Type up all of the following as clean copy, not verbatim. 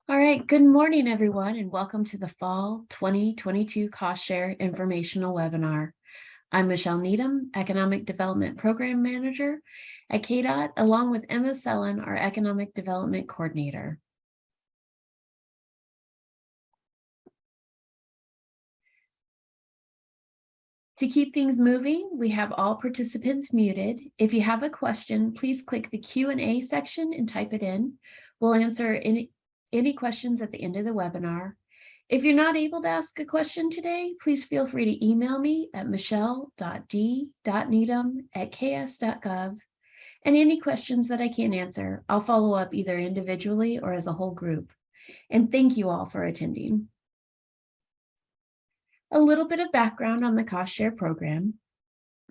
All right, good morning, everyone, and welcome to the Fall 2022 Cost Share Informational Webinar. I'm Michelle Needham, Economic Development Program Manager at KDOT, along with Emma Sellen, our Economic Development Coordinator. To keep things moving, we have all participants muted. If you have a question, please click the Q&A section and type it in. We'll answer any questions at the end of the webinar. If you're not able to ask a question today, please feel free to email me at michelle.d.needham@ks.gov. And any questions that I can't answer, I'll follow up either individually or as a whole group. And thank you all for attending. A little bit of background on the Cost Share program.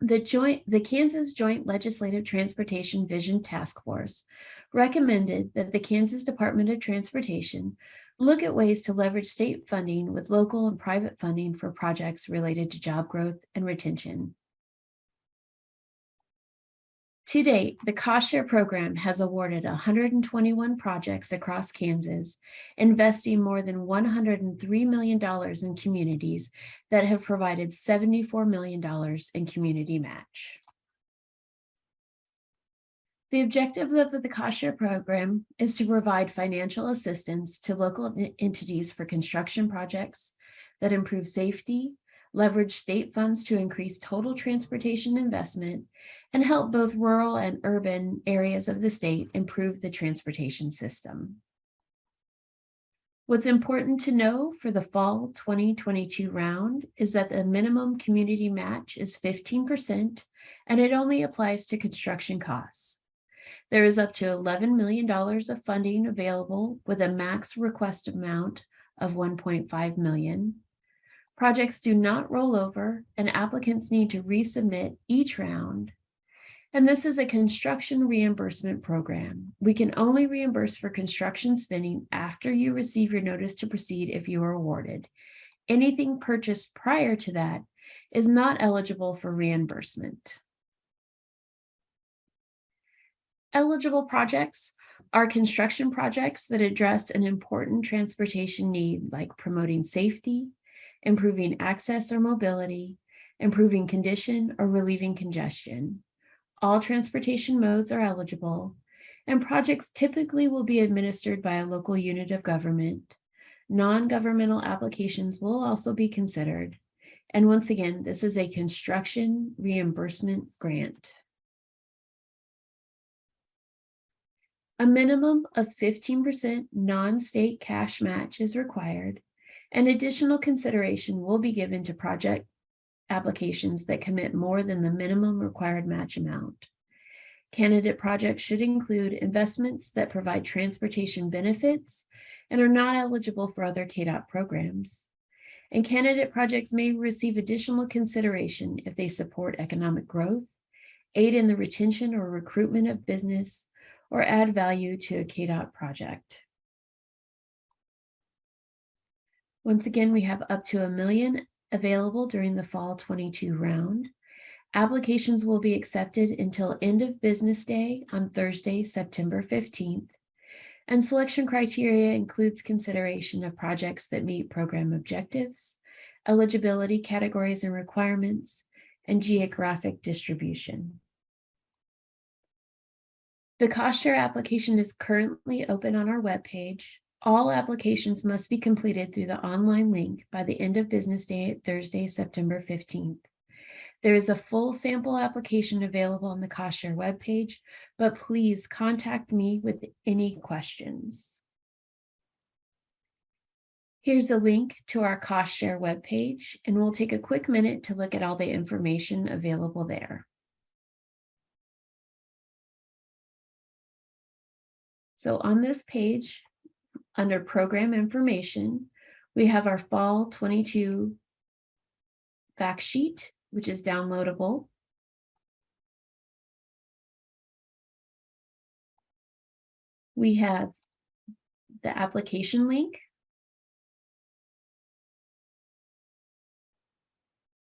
The Kansas Joint Legislative Transportation Vision Task Force recommended that the Kansas Department of Transportation look at ways to leverage state funding with local and private funding for projects related to job growth and retention. To date, the Cost Share program has awarded 121 projects across Kansas, investing more than $103 million in communities that have provided $74 million in community match. The objective of the Cost Share program is to provide financial assistance to local entities for construction projects that improve safety, leverage state funds to increase total transportation investment, and help both rural and urban areas of the state improve the transportation system. What's important to know for the fall 2022 round is that the minimum community match is 15%, and it only applies to construction costs. There is up to $11 million of funding available with a max request amount of $1.5 million. Projects do not roll over, and applicants need to resubmit each round. And this is a construction reimbursement program. We can only reimburse for construction spending after you receive your notice to proceed if you are awarded. Anything purchased prior to that is not eligible for reimbursement. Eligible projects are construction projects that address an important transportation need, like promoting safety, improving access or mobility, improving condition, or relieving congestion. All transportation modes are eligible, and projects typically will be administered by a local unit of government. Non-governmental applications will also be considered. And once again, this is a construction reimbursement grant. A minimum of 15% non-state cash match is required, and additional consideration will be given to project applications that commit more than the minimum required match amount. Candidate projects should include investments that provide transportation benefits and are not eligible for other KDOT programs. And candidate projects may receive additional consideration if they support economic growth, aid in the retention or recruitment of business, or add value to a KDOT project. Once again, we have up to $1 million available during the fall 22 round. Applications will be accepted until end of business day on Thursday, September 15th. And selection criteria includes consideration of projects that meet program objectives, eligibility categories and requirements, and geographic distribution. The Cost Share application is currently open on our webpage. All applications must be completed through the online link by the end of business day, Thursday, September 15th. There is a full sample application available on the Cost Share webpage, but please contact me with any questions. Here's a link to our Cost Share webpage, and we'll take a quick minute to look at all the information available there. So on this page, under program information, we have our fall 22 fact sheet, which is downloadable. We have the application link.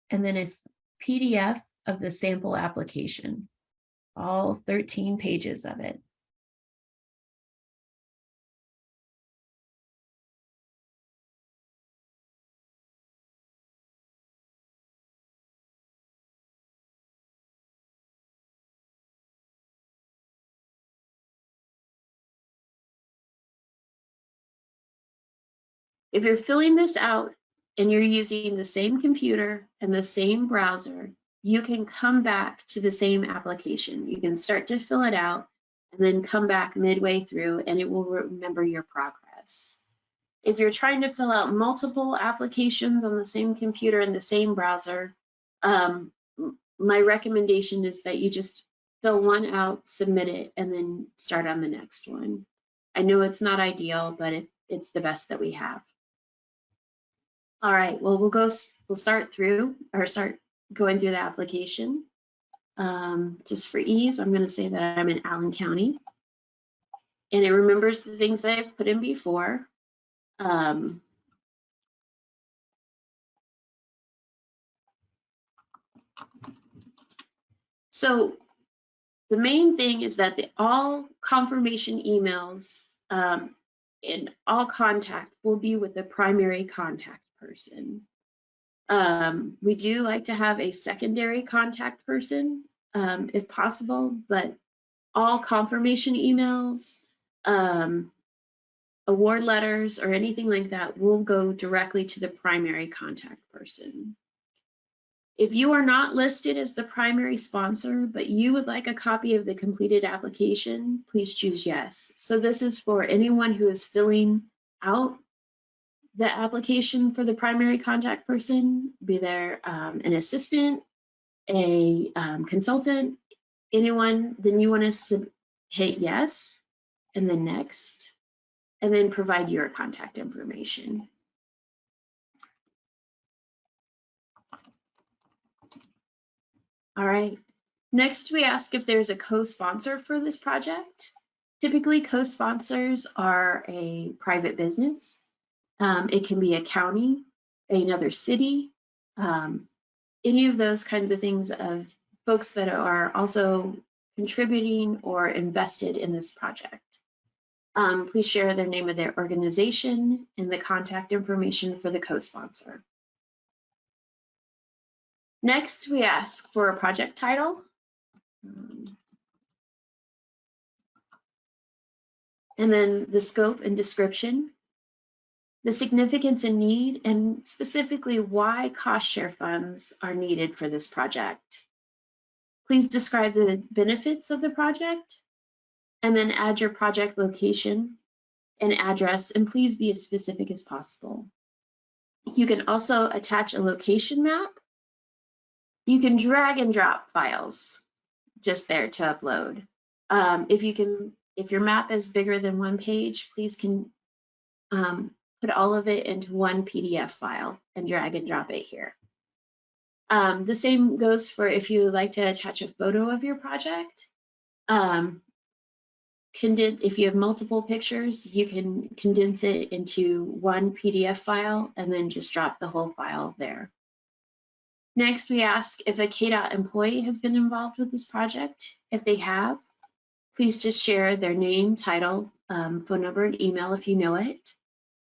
And then it's PDF of the sample application, all 13 pages of it. If you're filling this out and you're using the same computer and the same browser, you can come back to the same application. You can start to fill it out and then come back midway through and it will remember your progress. If you're trying to fill out multiple applications on the same computer and the same browser, my recommendation is that you just fill one out, submit it, and then start on the next one. I know it's not ideal, but it's the best that we have. All right, well, we'll start going through the application. Just for ease, I'm going to say that I'm in Allen County, and it remembers the things that I've put in before. So the main thing is that all confirmation emails and all contact will be with the primary contact person. We do like to have a secondary contact person if possible, but all confirmation emails, award letters, or anything like that will go directly to the primary contact person. If you are not listed as the primary sponsor, but you would like a copy of the completed application, please choose yes. So this is for anyone who is filling out the application for the primary contact person, be there an assistant, a consultant, anyone, then you want to hit yes, and then next, and then provide your contact information. All right. Next, we ask if there's a co-sponsor for this project. Typically, co-sponsors are a private business. It can be a county, another city, any of those kinds of things of folks that are also contributing or invested in this project. Please share their name of their organization and the contact information for the co-sponsor. Next, we ask for a project title. And then the scope and description, the significance and need, and specifically why cost share funds are needed for this project. Please describe the benefits of the project, and then add your project location and address, and please be as specific as possible. You can also attach a location map. You can drag and drop files just there to upload. If your map is bigger than one page, please can put all of it into one PDF file and drag and drop it here. The same goes for if you would like to attach a photo of your project. If you have multiple pictures, you can condense it into one PDF file and then just drop the whole file there. Next, we ask if a KDOT employee has been involved with this project. If they have, please just share their name, title, phone number, and email if you know it.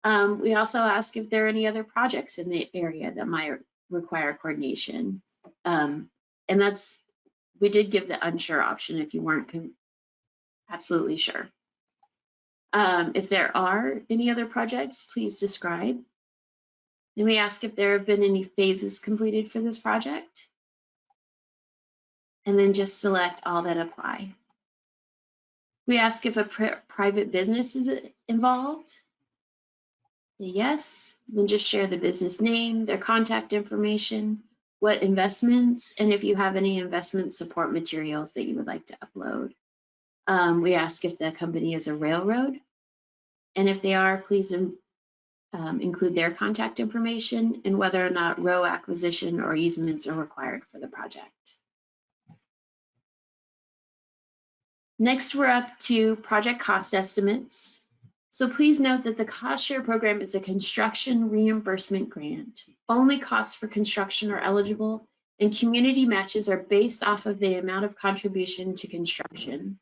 We also ask if there are any other projects in the area that might require coordination. We did give the unsure option if you weren't absolutely sure. If there are any other projects, please describe. Then we ask if there have been any phases completed for this project. And then just select all that apply. We ask if a private business is involved. Yes, then just share the business name, their contact information, what investments, and if you have any investment support materials that you would like to upload. We ask if the company is a railroad, and if they are, please include their contact information and whether or not row acquisition or easements are required for the project. Next, we're up to project cost estimates. So please note that the cost share program is a construction reimbursement grant. Only costs for construction are eligible, and community matches are based off of the amount of contribution to construction.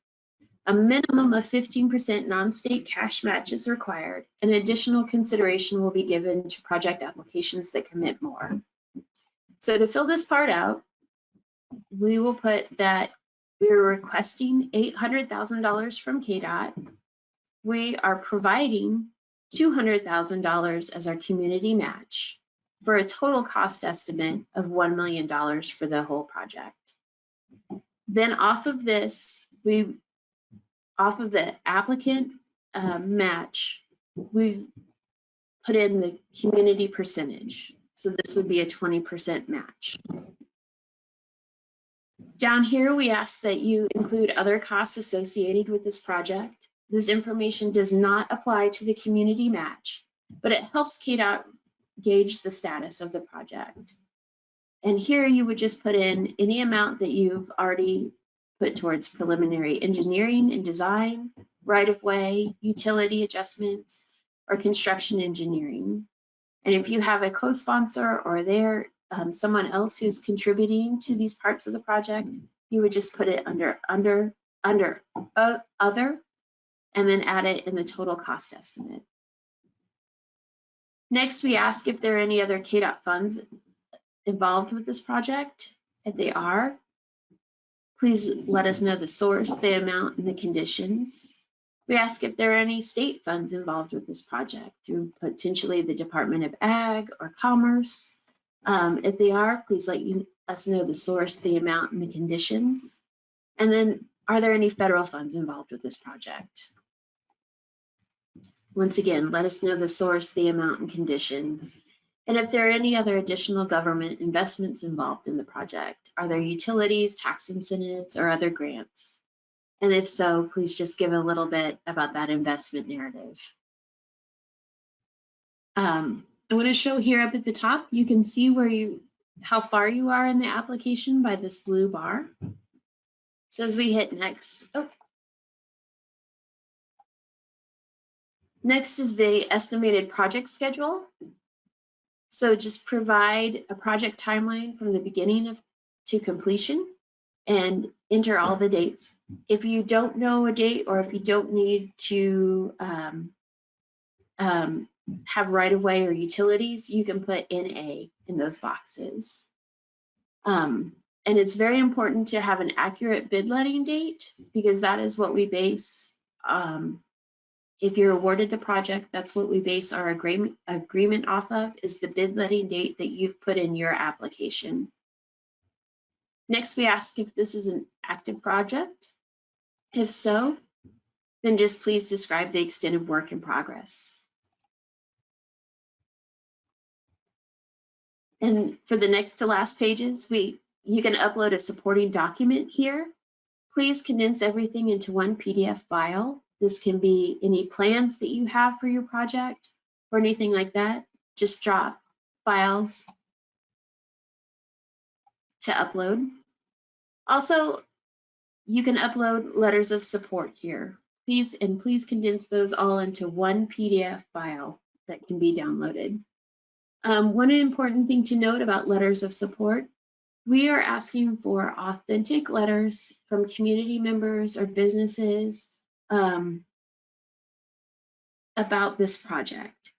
A minimum of 15% non-state cash match is required, and additional consideration will be given to project applications that commit more. So to fill this part out, we will put that we are requesting $800,000 from KDOT. We are providing $200,000 as our community match for a total cost estimate of $1 million for the whole project. Then off of this, off of the applicant match, we put in the community percentage. So this would be a 20% match. Down here, we ask that you include other costs associated with this project. This information does not apply to the community match, but it helps KDOT gauge the status of the project. And here you would just put in any amount that you've already put towards preliminary engineering and design, right-of-way, utility adjustments, or construction engineering. And if you have a co-sponsor or someone else who's contributing to these parts of the project, you would just put it under other, and then add it in the total cost estimate. Next, we ask if there are any other KDOT funds involved with this project. If they are, please let us know the source, the amount, and the conditions. We ask if there are any state funds involved with this project through potentially the Department of Ag or Commerce. If they are, please let us know the source, the amount, and the conditions. And then, are there any federal funds involved with this project? Once again, let us know the source, the amount, and conditions. And if there are any other additional government investments involved in the project, are there utilities, tax incentives, or other grants? And if so, please just give a little bit about that investment narrative. I want to show here up at the top, you can see how far you are in the application by this blue bar. So as we hit next, next is the estimated project schedule. So just provide a project timeline from the beginning to completion and enter all the dates. If you don't know a date, or if you don't need to have right-of-way or utilities, you can put NA in those boxes. And it's very important to have an accurate bid letting date, because that is what we base, if you're awarded the project, that's what we base our agreement off of, is the bid letting date that you've put in your application. Next, we ask if this is an active project. If so, then just please describe the extent of work in progress. And for the next to last pages, you can upload a supporting document here. Please condense everything into one PDF file. This can be any plans that you have for your project or anything like that. Just drop files to upload. Also, you can upload letters of support here. Please condense those all into one PDF file that can be downloaded. One important thing to note about letters of support, we are asking for authentic letters from community members or businesses about this project.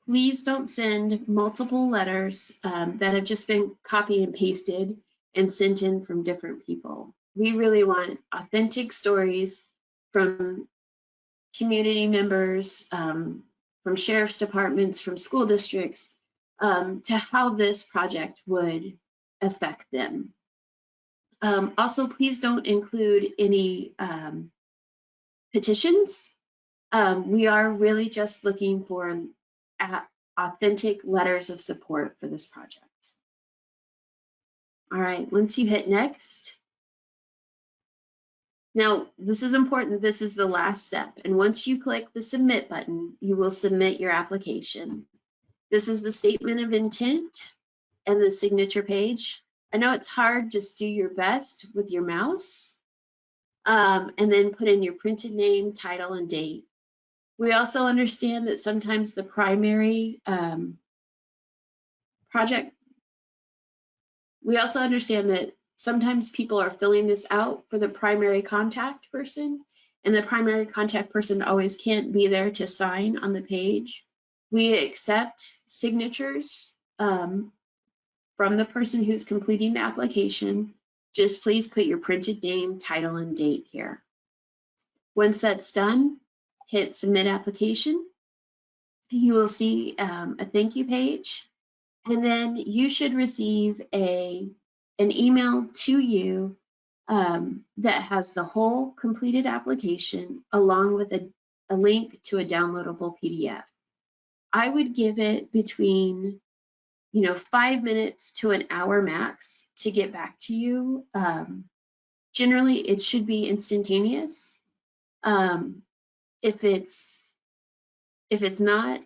Please don't send multiple letters that have just been copy and pasted and sent in from different people. We really want authentic stories from community members, from sheriff's departments, from school districts, to how this project would affect them. Also, please don't include any petitions. We are really just looking for authentic letters of support for this project. All right, once you hit next, now this is important, this is the last step, and once you click the submit button, you will submit your application. This is the statement of intent and the signature page. I know it's hard, just do your best with your mouse, and then put in your printed name, title, and date. We also understand that sometimes the primary we also understand that sometimes people are filling this out for the primary contact person, and the primary contact person always can't be there to sign on the page. We accept signatures from the person who's completing the application. Just please put your printed name, title, and date here. Once that's done, hit submit application, you will see a thank you page, and then you should receive an email to you that has the whole completed application along with a link to a downloadable PDF. I would give it between 5 minutes to an hour max to get back to you. Generally, it should be instantaneous. Um, if it's not,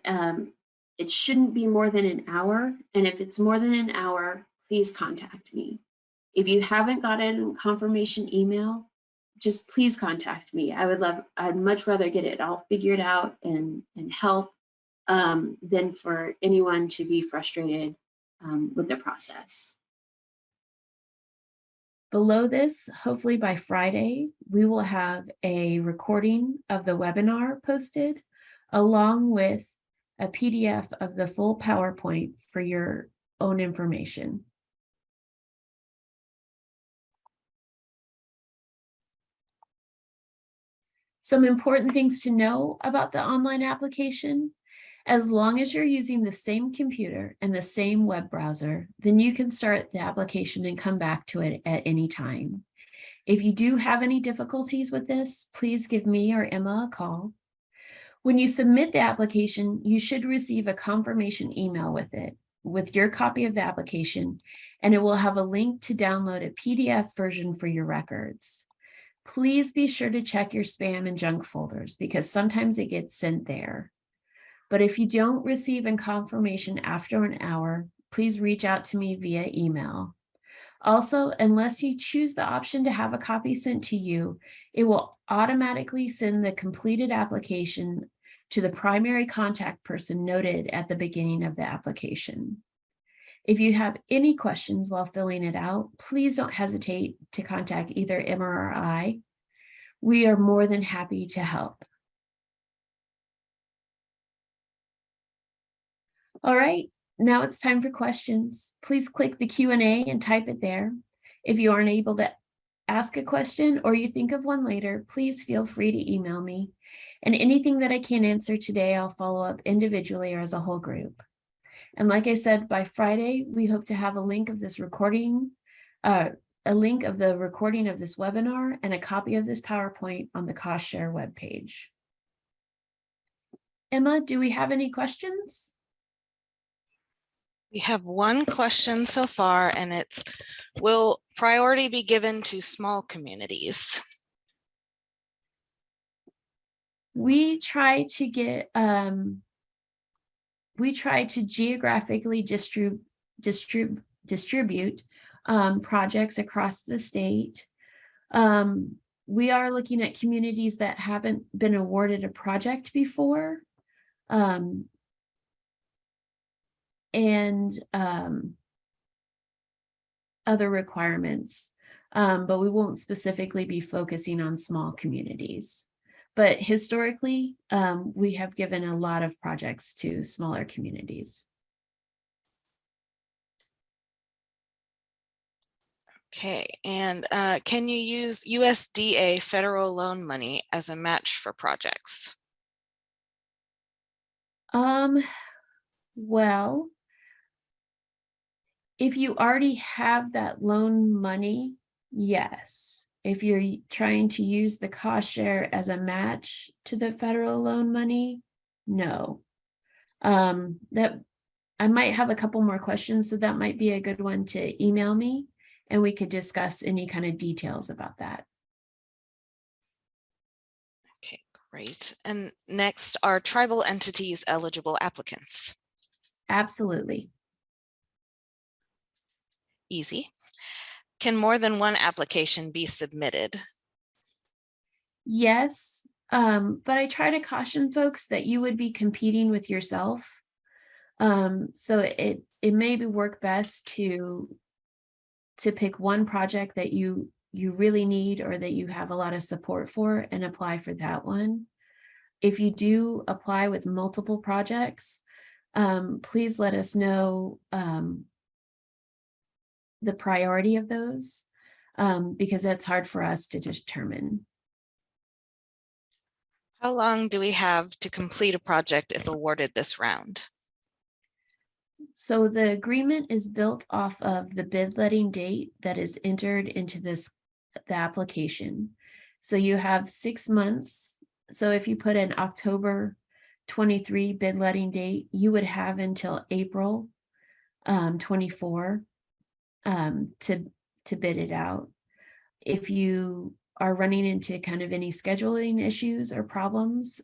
it shouldn't be more than an hour. And if it's more than an hour, please contact me. If you haven't gotten a confirmation email, just please contact me. I'd much rather get it all figured out and help than for anyone to be frustrated with the process. Below this, hopefully by Friday, we will have a recording of the webinar posted, along with a PDF of the full PowerPoint for your own information. Some important things to know about the online application. As long as you're using the same computer and the same web browser, then you can start the application and come back to it at any time. If you do have any difficulties with this, please give me or Emma a call. When you submit the application, you should receive a confirmation email with it, with your copy of the application, and it will have a link to download a PDF version for your records. Please be sure to check your spam and junk folders because sometimes it gets sent there. But if you don't receive a confirmation after an hour, please reach out to me via email. Also, unless you choose the option to have a copy sent to you, it will automatically send the completed application to the primary contact person noted at the beginning of the application. If you have any questions while filling it out, please don't hesitate to contact either Emma or I. We are more than happy to help. All right, now it's time for questions. Please click the Q&A and type it there. If you aren't able to ask a question or you think of one later, please feel free to email me. And anything that I can't answer today, I'll follow up individually or as a whole group. And like I said, by Friday, we hope to have a link of this recording, a link of the recording of this webinar and a copy of this PowerPoint on the CostShare webpage. Emma, do we have any questions? We have one question so far, and it's, will priority be given to small communities? We try to get, we try to geographically distribute projects across the state. We are looking at communities that haven't been awarded a project before. And other requirements, but we won't specifically be focusing on small communities. But historically, we have given a lot of projects to smaller communities. Okay, and can you use USDA federal loan money as a match for projects? Well, if you already have that loan money, yes. If you're trying to use the cost share as a match to the federal loan money, no. That I might have a couple more questions, so that might be a good one to email me and we could discuss any kind of details about that. Okay, great. And next, are tribal entities eligible applicants? Absolutely. Easy. Can more than one application be submitted? Yes, but I try to caution folks that you would be competing with yourself. So it maybe work best to pick one project that you really need or that you have a lot of support for and apply for that one. If you do apply with multiple projects, please let us know the priority of those, because that's hard for us to determine. How long do we have to complete a project if awarded this round? So the agreement is built off of the bid letting date that is entered into the application. So you have 6 months. So if you put an October 23 bid letting date, you would have until April 24 to bid it out. If you are running into kind of any scheduling issues or problems,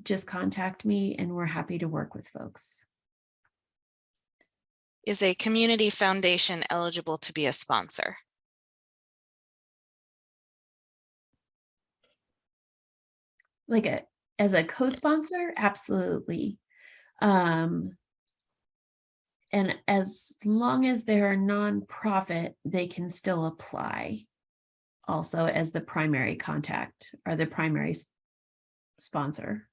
just contact me and we're happy to work with folks. Is a community foundation eligible to be a sponsor? As a co-sponsor, absolutely. And as long as they're a nonprofit, they can still apply also as the primary contact or the primary sponsor.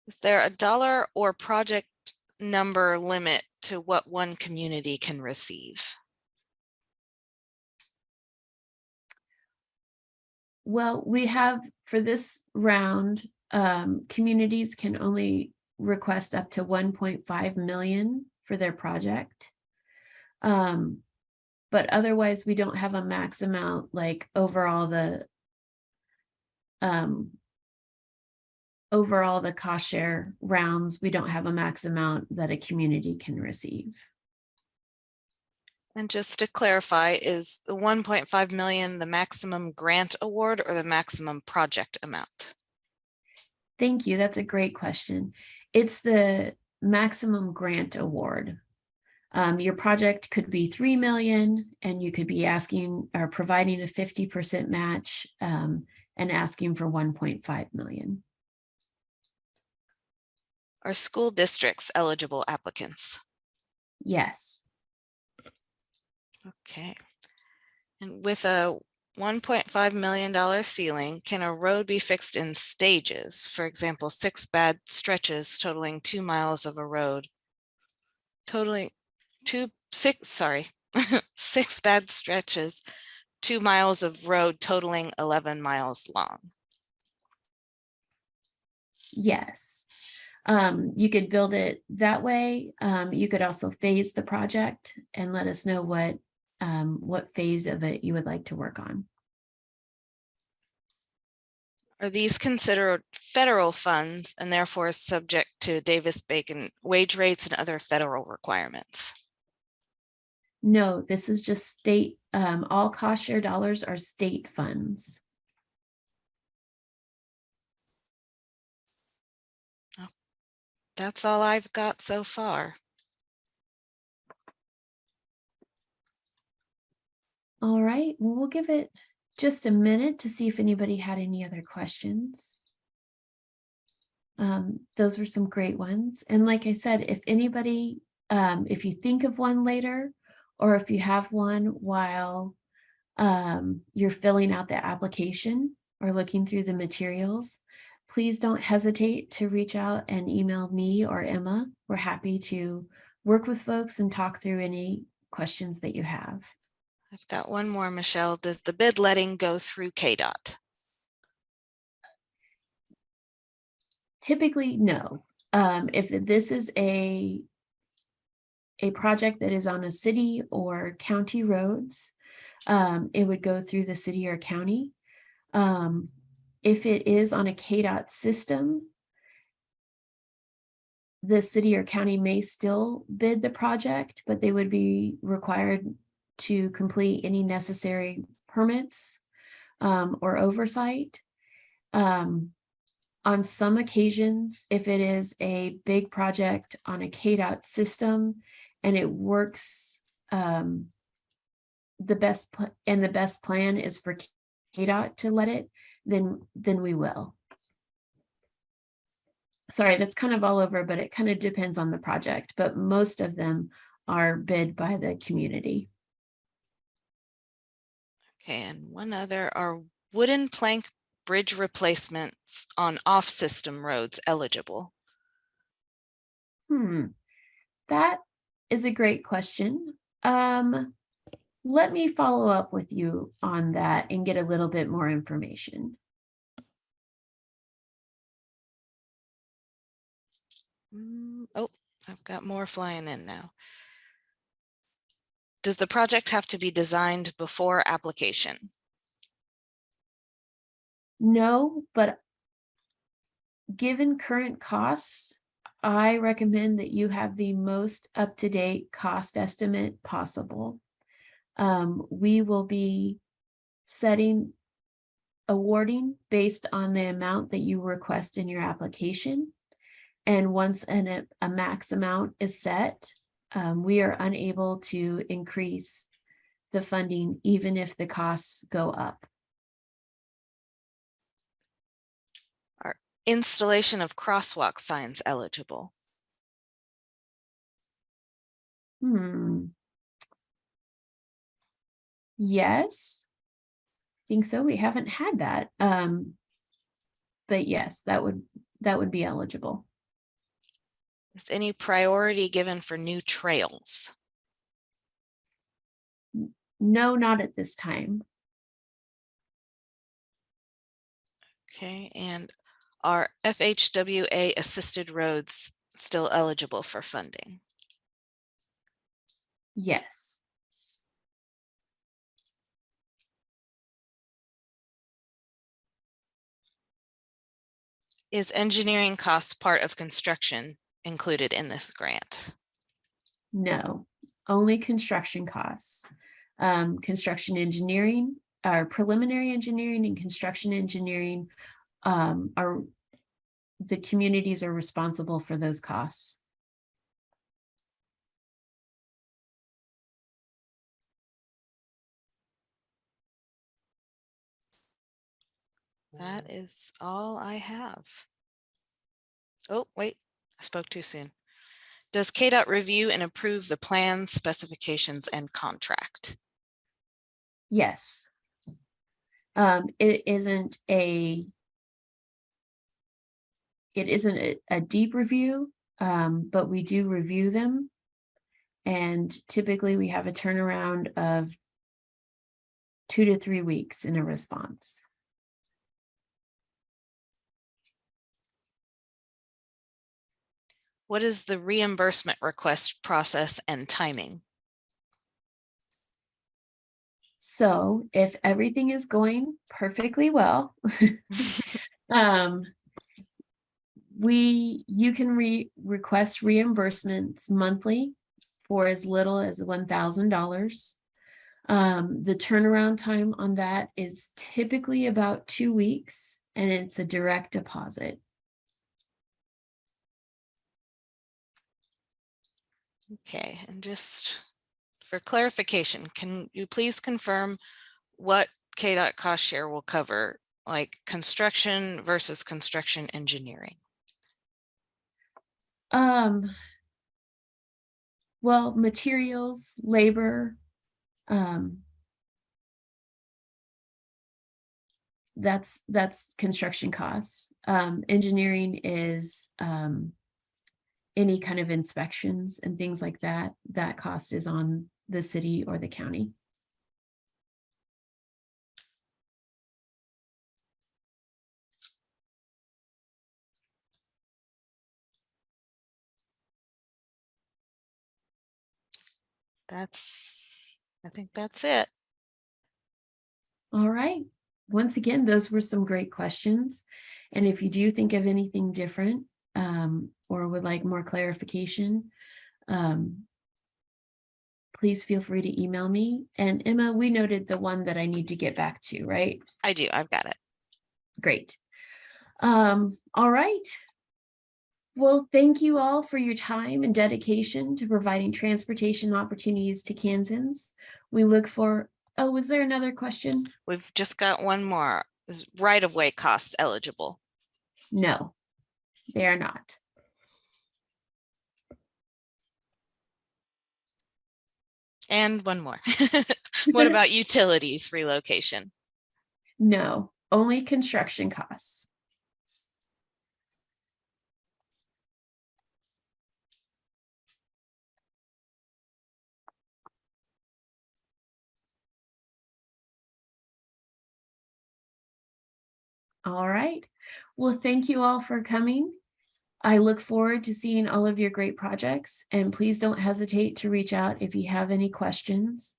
Is there a dollar or project number limit to what one community can receive? Well, we have for this round, communities can only request up to 1.5 million for their project. But otherwise we don't have a max amount, like overall the cost share rounds, we don't have a max amount that a community can receive. And just to clarify, is the 1.5 million the maximum grant award or the maximum project amount? Thank you. That's a great question. It's the maximum grant award. Your project could be 3 million and you could be asking or providing a 50% match and asking for 1.5 million. Are school districts eligible applicants? Yes. Okay. And with a $1.5 million ceiling, can a road be fixed in stages? For example, 6 bad stretches totaling 2 miles of a road, totaling 6 bad stretches, 2 miles of road totaling 11 miles long. Yes. You could build it that way. You could also phase the project and let us know what phase of it you would like to work on. Are these considered federal funds and therefore subject to Davis-Bacon wage rates and other federal requirements? No, this is just state, all cost share dollars are state funds. That's all I've got so far. All right, well, we'll give it just a minute to see if anybody had any other questions. Those were some great ones. And like I said, if anybody, if you think of one later, or if you have one while you're filling out the application or looking through the materials, please don't hesitate to reach out and email me or Emma. We're happy to work with folks and talk through any questions that you have. I've got one more, Michelle. Does the bid letting go through KDOT? Typically, no. If this is a project that is on a city or county roads, it would go through the city or county. If it is on a KDOT system, the city or county may still bid the project, but they would be required to complete any necessary permits or oversight. On some occasions, if it is a big project on a KDOT system and it works, the best plan is for KDOT to let it, then we will. Sorry, that's kind of all over, but it kind of depends on the project, but most of them are bid by the community. Okay, and one other, are wooden plank bridge replacements on off-system roads eligible? That is a great question. Let me follow up with you on that and get a little bit more information. Oh, I've got more flying in now. Does the project have to be designed before application? No, but given current costs, I recommend that you have the most up-to-date cost estimate possible. We will be awarding based on the amount that you request in your application. And once a max amount is set, we are unable to increase the funding even if the costs go up. Are installation of crosswalk signs eligible? Yes, think so. We haven't had that. But yes, that would be eligible. Is any priority given for new trails? No, not at this time. Okay, and are FHWA assisted roads still eligible for funding? Yes. Is engineering costs part of construction included in this grant? No, only construction costs. Construction engineering, or preliminary engineering and construction engineering, are the communities are responsible for those costs. That is all I have. Oh, wait, I spoke too soon. Does KDOT review and approve the plans, specifications, and contract? Yes. It isn't a deep review, but we do review them. And typically we have a turnaround of 2 to 3 weeks in a response. What is the reimbursement request process and timing? So if everything is going perfectly well, you can request reimbursements monthly for as little as $1,000. The turnaround time on that is typically about 2 weeks, and it's a direct deposit. Okay, and just for clarification, can you please confirm what KDOT cost share will cover, like construction versus construction engineering? Well, materials, labor, that's construction costs. Engineering is any kind of inspections and things like that. That cost is on the city or the county. I think that's it. All right. Once again, those were some great questions. And if you do think of anything different, or would like more clarification, please feel free to email me. And Emma, we noted the one that I need to get back to, right? I do, I've got it. Great. All right. Well, thank you all for your time and dedication to providing transportation opportunities to Kansans. We look for, oh, was there another question? We've just got one more. Is right-of-way costs eligible? No, they are not. And one more. What about utilities relocation? No, only construction costs. All right. Well, thank you all for coming. I look forward to seeing all of your great projects, and please don't hesitate to reach out if you have any questions.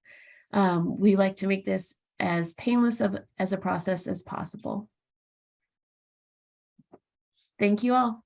We like to make this as painless as a process as possible. Thank you all.